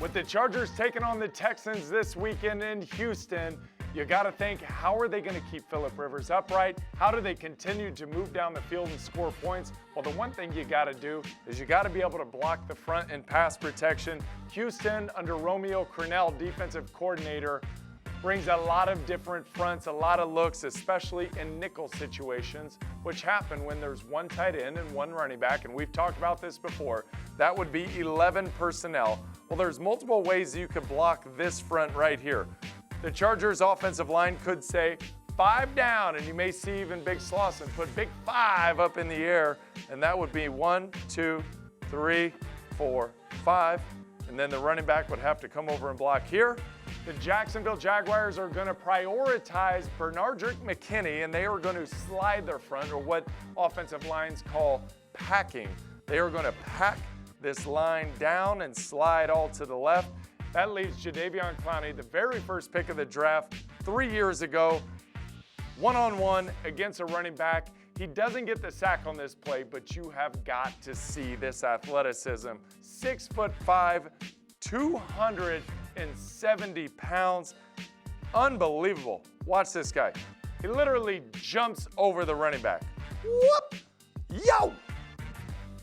With the Chargers taking on the Texans this weekend in Houston, you got to think, how are they going to keep Phillip Rivers upright? How do they continue to move down the field and score points? Well, the one thing you got to do is you got to be able to block the front and pass protection. Houston, under Romeo Crennel, defensive coordinator, brings a lot of different fronts, a lot of looks, especially in nickel situations, which happen when there's one tight end and one running back, and we've talked about this before. That would be 11 personnel. Well, there's multiple ways you could block this front right here. The Chargers offensive line could say 5 down, and you may see even Big Slauson put big 5 up in the air, and that would be 1, 2, 3, 4, 5, and then the running back would have to come over and block here. The Jacksonville Jaguars are going to prioritize Bernardrick McKinney, and they are going to slide their front, or what offensive lines call packing. They are going to pack this line down and slide all to the left. That leaves Jadeveon Clowney, the very first pick of the draft 3 years ago, one-on-one against a running back. He doesn't get the sack on this play, but you have got to see this athleticism. 6'5", 270 pounds. Unbelievable. Watch this guy. He literally jumps over the running back. Whoop! Yo!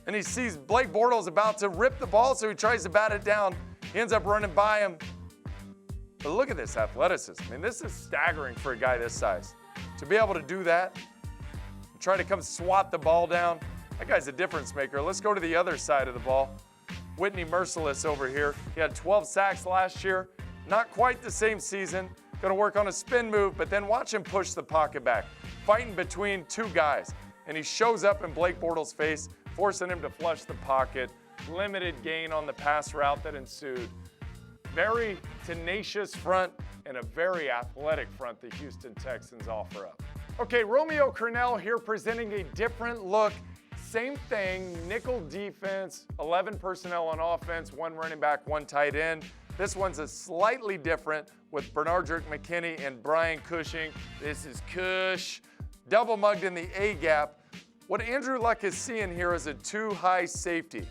And he sees Blake Bortles about to rip the ball, so he tries to bat it down. He ends up running by him. But look at this athleticism. I mean, this is staggering for a guy this size. To be able to do that, try to come swat the ball down, that guy's a difference maker. Let's go to the other side of the ball. Whitney Merciless over here. He had 12 sacks last year. Not quite the same season. Going to work on a spin move, but then watch him push the pocket back. Fighting between two guys. And he shows up in Blake Bortles' face, forcing him to flush the pocket. Limited gain on the pass route that ensued. Very tenacious front and a very athletic front the Houston Texans offer up. Okay, Romeo Crennel here presenting a different look. Same thing, nickel defense, 11 personnel on offense, 1 running back, 1 tight end. This one's a slightly different with Bernardrick McKinney and Brian Cushing. This is Cush. Double mugged in the A-gap. What Andrew Luck is seeing here is a 2-high safety.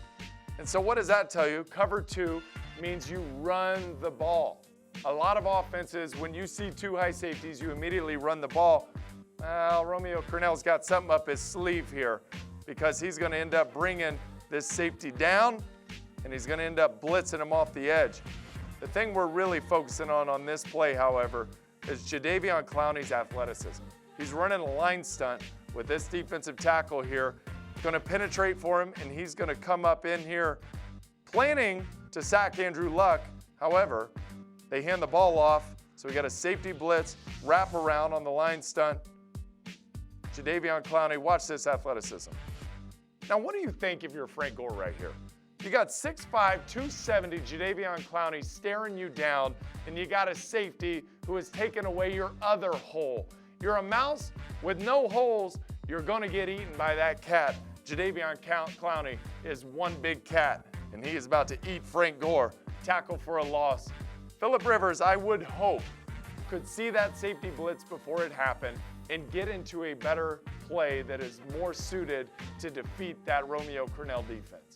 And so what does that tell you? Cover 2 means you run the ball. A lot of offenses, when you see 2 high safeties, you immediately run the ball. Well, Romeo Crennel's got something up his sleeve here because he's going to end up bringing this safety down, and he's going to end up blitzing him off the edge. The thing we're really focusing on this play, however, is Jadeveon Clowney's athleticism. He's running a line stunt with this defensive tackle here, going to penetrate for him, and he's going to come up in here planning to sack Andrew Luck. However, they hand the ball off, so we got a safety blitz, wrap around on the line stunt. Jadeveon Clowney, watch this athleticism. Now, what do you think if you're Frank Gore right here? You got 6'5", 270 Jadeveon Clowney staring you down, and you got a safety who has taken away your other hole. You're a mouse with no holes. You're going to get eaten by that cat. Jadeveon Clowney is one big cat, and he is about to eat Frank Gore. Tackle for a loss. Phillip Rivers, I would hope, could see that safety blitz before it happened and get into a better play that is more suited to defeat that Romeo Crennel defense.